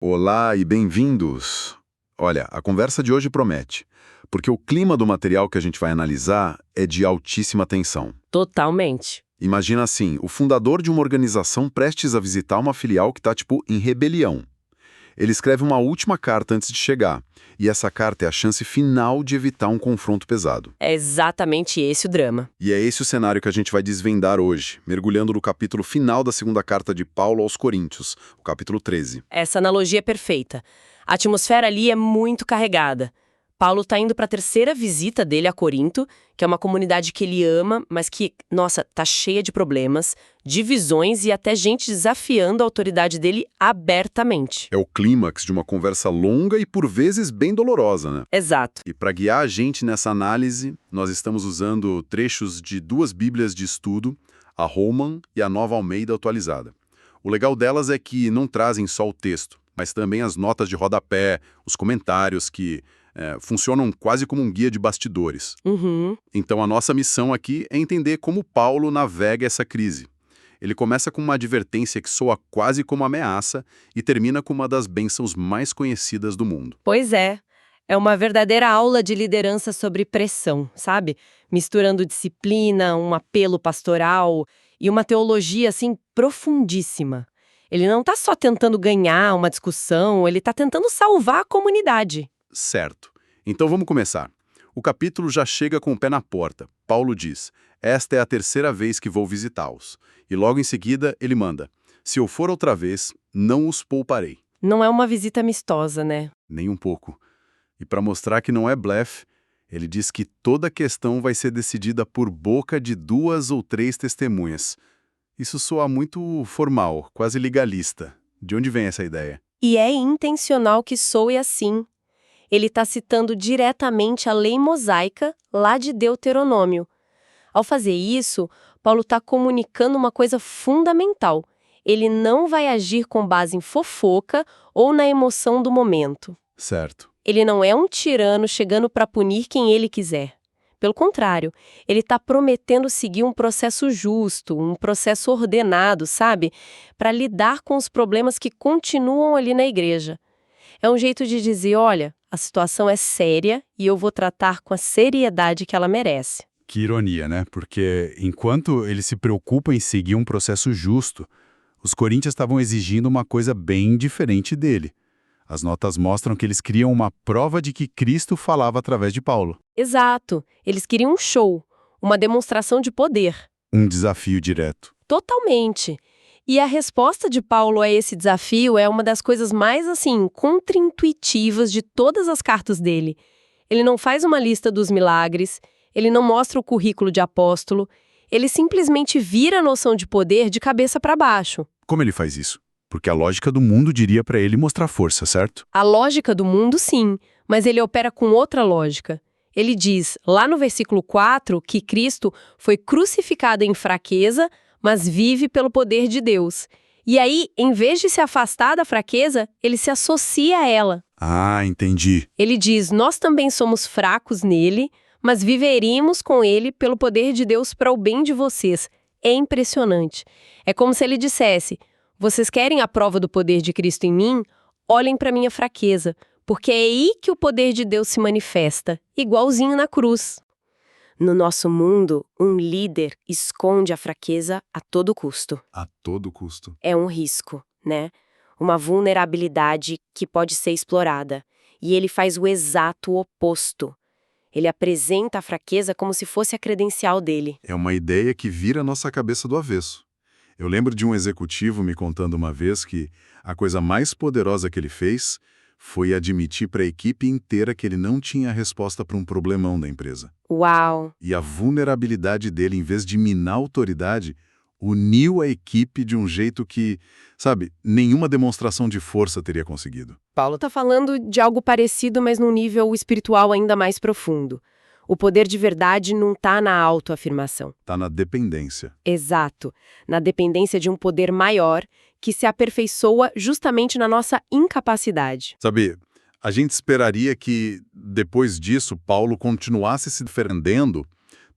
Olá e bem-vindos! Olha, a conversa de hoje promete, porque o clima do material que a gente vai analisar é de altíssima tensão. Totalmente. Imagina assim, o fundador de uma organização prestes a visitar uma filial que está, em rebelião. Ele escreve uma última carta antes de chegar, e essa carta é a chance final de evitar um confronto pesado. É exatamente esse o drama. E é esse o cenário que a gente vai desvendar hoje, mergulhando no capítulo final da segunda carta de Paulo aos Coríntios, o capítulo 13. Essa analogia é perfeita. A atmosfera ali é muito carregada. Paulo está indo para a terceira visita dele a Corinto, que é uma comunidade que ele ama, mas que, nossa, tá cheia de problemas, divisões e até gente desafiando a autoridade dele abertamente. É o clímax de uma conversa longa e por vezes bem dolorosa, né? Exato. E para guiar a gente nessa análise, nós estamos usando trechos de duas bíblias de estudo, a Holman e a Nova Almeida atualizada. O legal delas é que não trazem só o texto, mas também as notas de rodapé, os comentários que funcionam quase como um guia de bastidores. Uhum. Então a nossa missão aqui é entender como Paulo navega essa crise. Ele começa com uma advertência que soa quase como ameaça e termina com uma das bênçãos mais conhecidas do mundo. Pois é. É uma verdadeira aula de liderança sobre pressão, sabe? Misturando disciplina, um apelo pastoral e uma teologia, assim, profundíssima. Ele não está só tentando ganhar uma discussão, ele está tentando salvar a comunidade. Certo. Então vamos começar. O capítulo já chega com o pé na porta. Paulo diz, esta é a terceira vez que vou visitá-los. E logo em seguida ele manda, se eu for outra vez, não os pouparei. Não é uma visita amistosa, né? Nem um pouco. E para mostrar que não é blefe, ele diz que toda a questão vai ser decidida por boca de 2 ou 3 testemunhas. Isso soa muito formal, quase legalista. De onde vem essa ideia? E é intencional que soe assim. Ele está citando diretamente a lei mosaica lá de Deuteronômio. Ao fazer isso, Paulo está comunicando uma coisa fundamental. Ele não vai agir com base em fofoca ou na emoção do momento. Certo. Ele não é um tirano chegando para punir quem ele quiser. Pelo contrário, ele está prometendo seguir um processo justo, um processo ordenado, sabe? Para lidar com os problemas que continuam ali na igreja. É um jeito de dizer, olha, a situação é séria e eu vou tratar com a seriedade que ela merece. Que ironia, né? Porque enquanto ele se preocupa em seguir um processo justo, os coríntios estavam exigindo uma coisa bem diferente dele. As notas mostram que eles queriam uma prova de que Cristo falava através de Paulo. Exato. Eles queriam um show, uma demonstração de poder. Um desafio direto. Totalmente. E a resposta de Paulo a esse desafio é uma das coisas mais, contraintuitivas de todas as cartas dele. Ele não faz uma lista dos milagres, ele não mostra o currículo de apóstolo, ele simplesmente vira a noção de poder de cabeça para baixo. Como ele faz isso? Porque a lógica do mundo diria para ele mostrar força, certo? A lógica do mundo, sim, mas ele opera com outra lógica. Ele diz, lá no versículo 4, que Cristo foi crucificado em fraqueza, mas vive pelo poder de Deus. E aí, em vez de se afastar da fraqueza, ele se associa a ela. Ah, entendi. Ele diz, nós também somos fracos nele, mas viveríamos com ele pelo poder de Deus para o bem de vocês. É impressionante. É como se ele dissesse, vocês querem a prova do poder de Cristo em mim? Olhem para minha fraqueza, porque é aí que o poder de Deus se manifesta, igualzinho na cruz. No nosso mundo, um líder esconde a fraqueza a todo custo. A todo custo. É um risco, né? Uma vulnerabilidade que pode ser explorada. E ele faz o exato oposto. Ele apresenta a fraqueza como se fosse a credencial dele. É uma ideia que vira a nossa cabeça do avesso. Eu lembro de um executivo me contando uma vez que a coisa mais poderosa que ele fez foi admitir para a equipe inteira que ele não tinha a resposta para um problemão da empresa. Uau! E a vulnerabilidade dele, em vez de minar a autoridade, uniu a equipe de um jeito que, sabe, nenhuma demonstração de força teria conseguido. Paulo está falando de algo parecido, mas num nível espiritual ainda mais profundo. O poder de verdade não está na autoafirmação. Está na dependência. Exato. Na dependência de um poder maior que se aperfeiçoa justamente na nossa incapacidade. Sabe, a gente esperaria que, depois disso, Paulo continuasse se defendendo,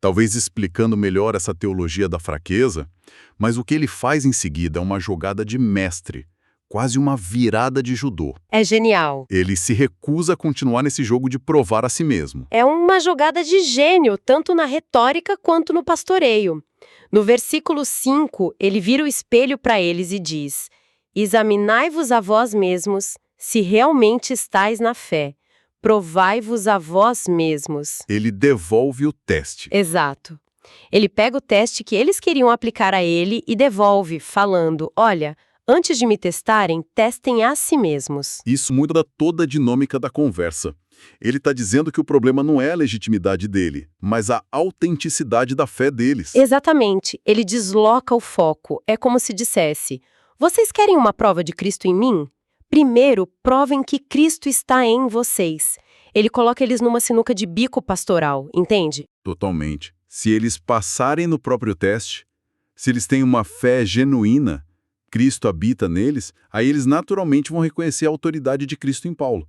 talvez explicando melhor essa teologia da fraqueza, mas o que ele faz em seguida é uma jogada de mestre, quase uma virada de judô. É genial. Ele se recusa a continuar nesse jogo de provar a si mesmo. É uma jogada de gênio, tanto na retórica quanto no pastoreio. No versículo 5, ele vira o espelho para eles e diz: examinai-vos a vós mesmos, se realmente estáis na fé. Provai-vos a vós mesmos. Ele devolve o teste. Exato. Ele pega o teste que eles queriam aplicar a ele e devolve, falando: olha, antes de me testarem, testem a si mesmos. Isso muda toda a dinâmica da conversa. Ele está dizendo que o problema não é a legitimidade dele, mas a autenticidade da fé deles. Exatamente. Ele desloca o foco. É como se dissesse: vocês querem uma prova de Cristo em mim? Primeiro, provem que Cristo está em vocês. Ele coloca eles numa sinuca de bico pastoral, entende? Totalmente. Se eles passarem no próprio teste, se eles têm uma fé genuína, Cristo habita neles, aí eles naturalmente vão reconhecer a autoridade de Cristo em Paulo.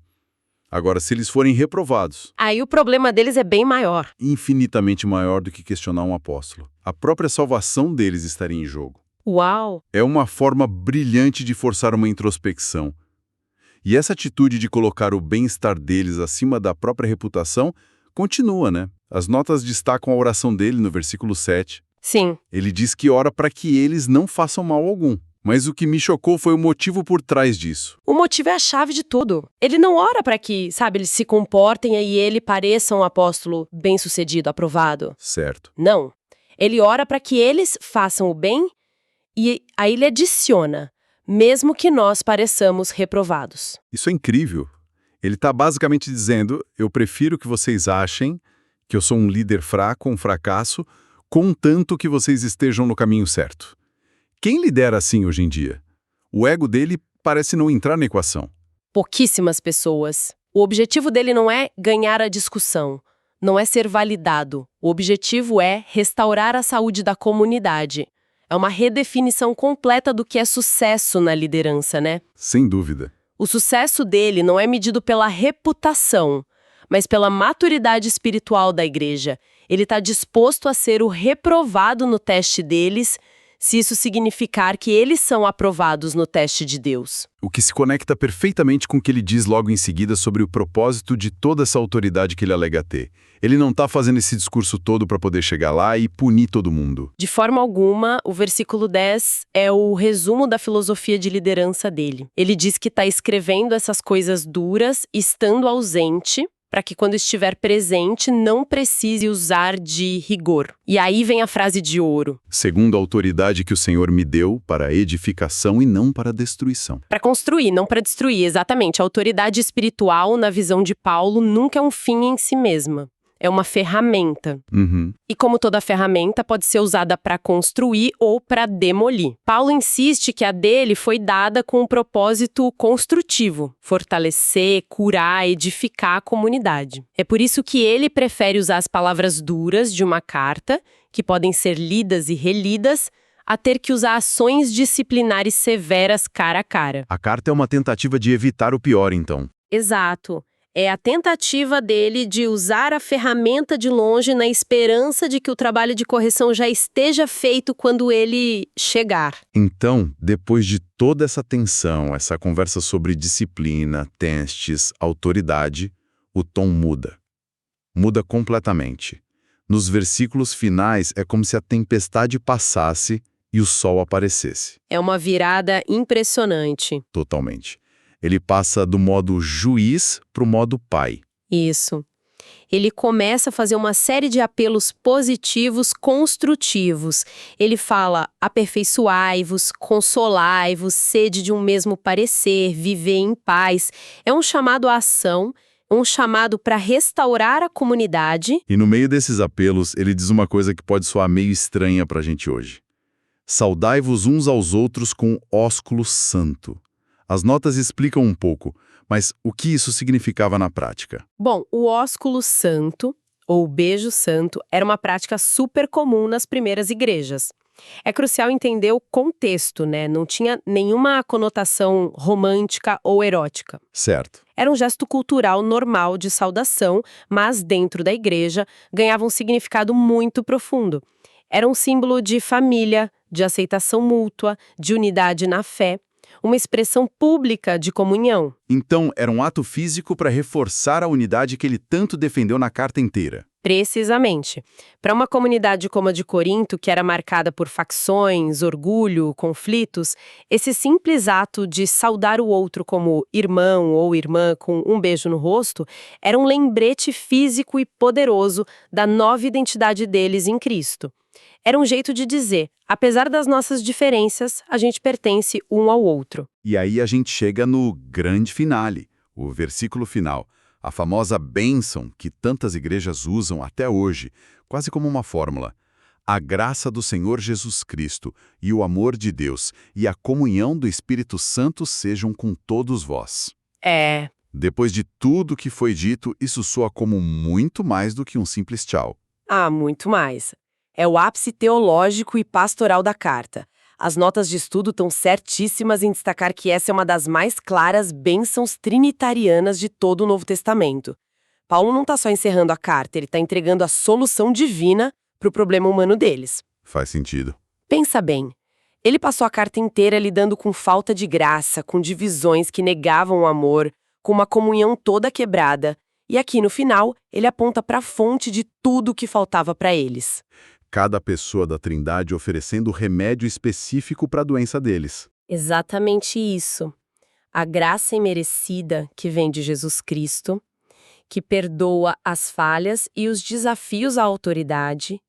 Agora, se eles forem reprovados, Aí o problema deles é bem maior. infinitamente maior do que questionar um apóstolo. A própria salvação deles estaria em jogo. Uau! É uma forma brilhante de forçar uma introspecção. E essa atitude de colocar o bem-estar deles acima da própria reputação continua, né? As notas destacam a oração dele no versículo 7. Sim. Ele diz que ora para que eles não façam mal algum. Mas o que me chocou foi o motivo por trás disso. O motivo é a chave de tudo. Ele não ora para que, eles se comportem e ele pareça um apóstolo bem-sucedido, aprovado. Certo. Não. Ele ora para que eles façam o bem e aí ele adiciona, mesmo que nós pareçamos reprovados. Isso é incrível. Ele está basicamente dizendo, eu prefiro que vocês achem que eu sou um líder fraco, um fracasso, contanto que vocês estejam no caminho certo. Quem lidera assim hoje em dia? O ego dele parece não entrar na equação. Pouquíssimas pessoas. O objetivo dele não é ganhar a discussão, não é ser validado. O objetivo é restaurar a saúde da comunidade. É uma redefinição completa do que é sucesso na liderança, né? Sem dúvida. O sucesso dele não é medido pela reputação, mas pela maturidade espiritual da igreja. Ele está disposto a ser o reprovado no teste deles, se isso significar que eles são aprovados no teste de Deus. O que se conecta perfeitamente com o que ele diz logo em seguida sobre o propósito de toda essa autoridade que ele alega ter. Ele não está fazendo esse discurso todo para poder chegar lá e punir todo mundo. De forma alguma, o versículo 10 é o resumo da filosofia de liderança dele. Ele diz que está escrevendo essas coisas duras, estando ausente, para que quando estiver presente não precise usar de rigor. E aí vem a frase de ouro. Segundo a autoridade que o Senhor me deu para edificação e não para destruição. Para construir, não para destruir, exatamente. A autoridade espiritual, na visão de Paulo, nunca é um fim em si mesma. É uma ferramenta. E como toda ferramenta, pode ser usada para construir ou para demolir. Paulo insiste que a dele foi dada com um propósito construtivo, fortalecer, curar, edificar a comunidade. É por isso que ele prefere usar as palavras duras de uma carta, que podem ser lidas e relidas, a ter que usar ações disciplinares severas cara a cara. A carta é uma tentativa de evitar o pior, então. Exato. É a tentativa dele de usar a ferramenta de longe na esperança de que o trabalho de correção já esteja feito quando ele chegar. Então, depois de toda essa tensão, essa conversa sobre disciplina, testes, autoridade, o tom muda. Muda completamente. Nos versículos finais, é como se a tempestade passasse e o sol aparecesse. É uma virada impressionante. Totalmente. Ele passa do modo juiz para o modo pai. Isso. Ele começa a fazer uma série de apelos positivos, construtivos. Ele fala: aperfeiçoai-vos, consolai-vos, sede de um mesmo parecer, viver em paz. É um chamado à ação, um chamado para restaurar a comunidade. E no meio desses apelos, ele diz uma coisa que pode soar meio estranha para a gente hoje. Saudai-vos uns aos outros com ósculo santo. As notas explicam um pouco, mas o que isso significava na prática? Bom, o ósculo santo, ou beijo santo, era uma prática super comum nas primeiras igrejas. É crucial entender o contexto, né? Não tinha nenhuma conotação romântica ou erótica. Certo. Era um gesto cultural normal de saudação, mas dentro da igreja ganhava um significado muito profundo. Era um símbolo de família, de aceitação mútua, de unidade na fé. uma expressão pública de comunhão. Então, era um ato físico para reforçar a unidade que ele tanto defendeu na carta inteira. Precisamente. Para uma comunidade como a de Corinto, que era marcada por facções, orgulho, conflitos, esse simples ato de saudar o outro como irmão ou irmã com um beijo no rosto era um lembrete físico e poderoso da nova identidade deles em Cristo. Era um jeito de dizer, apesar das nossas diferenças, a gente pertence um ao outro. E aí a gente chega no grande finale, o versículo final. A famosa bênção que tantas igrejas usam até hoje, quase como uma fórmula. A graça do Senhor Jesus Cristo e o amor de Deus e a comunhão do Espírito Santo sejam com todos vós. Depois de tudo que foi dito, isso soa como muito mais do que um simples tchau. Muito mais. É o ápice teológico e pastoral da carta. As notas de estudo estão certíssimas em destacar que essa é uma das mais claras bênçãos trinitarianas de todo o Novo Testamento. Paulo não está só encerrando a carta, ele está entregando a solução divina para o problema humano deles. Faz sentido. Pensa bem, ele passou a carta inteira lidando com falta de graça, com divisões que negavam o amor, com uma comunhão toda quebrada, e aqui no final ele aponta para a fonte de tudo o que faltava para eles. Cada pessoa da Trindade oferecendo remédio específico para a doença deles. Exatamente isso. A graça imerecida que vem de Jesus Cristo, que perdoa as falhas e os desafios à autoridade,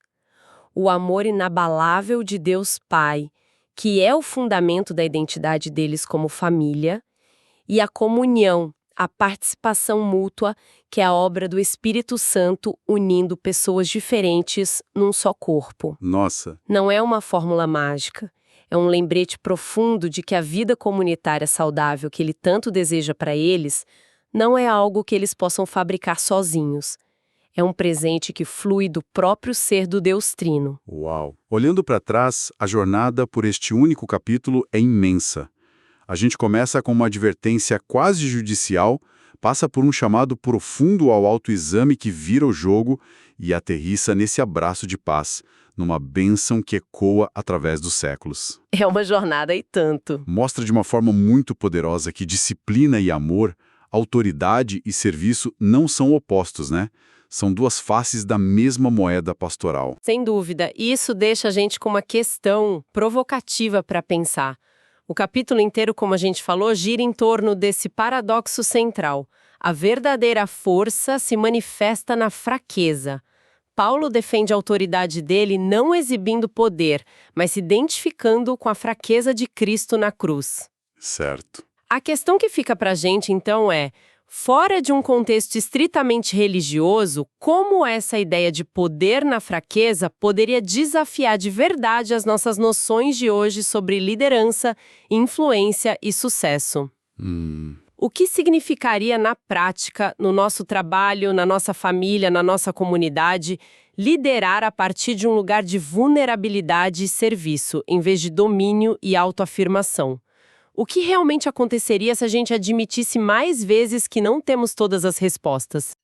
o amor inabalável de Deus Pai, que é o fundamento da identidade deles como família, e a comunhão, a participação mútua, que é a obra do Espírito Santo unindo pessoas diferentes num só corpo. Nossa! Não é uma fórmula mágica, é um lembrete profundo de que a vida comunitária saudável que ele tanto deseja para eles não é algo que eles possam fabricar sozinhos. É um presente que flui do próprio ser do Deus Trino. Uau! Olhando para trás, a jornada por este único capítulo é imensa. A gente começa com uma advertência quase judicial, passa por um chamado profundo ao autoexame que vira o jogo e aterrissa nesse abraço de paz, numa bênção que ecoa através dos séculos. É uma jornada e tanto. Mostra de uma forma muito poderosa que disciplina e amor, autoridade e serviço não são opostos, né? São duas faces da mesma moeda pastoral. Sem dúvida, e isso deixa a gente com uma questão provocativa para pensar. O capítulo inteiro, como a gente falou, gira em torno desse paradoxo central. A verdadeira força se manifesta na fraqueza. Paulo defende a autoridade dele não exibindo poder, mas se identificando com a fraqueza de Cristo na cruz. Certo. A questão que fica pra gente, então, é: fora de um contexto estritamente religioso, como essa ideia de poder na fraqueza poderia desafiar de verdade as nossas noções de hoje sobre liderança, influência e sucesso? O que significaria na prática, no nosso trabalho, na nossa família, na nossa comunidade, liderar a partir de um lugar de vulnerabilidade e serviço, em vez de domínio e autoafirmação? O que realmente aconteceria se a gente admitisse mais vezes que não temos todas as respostas?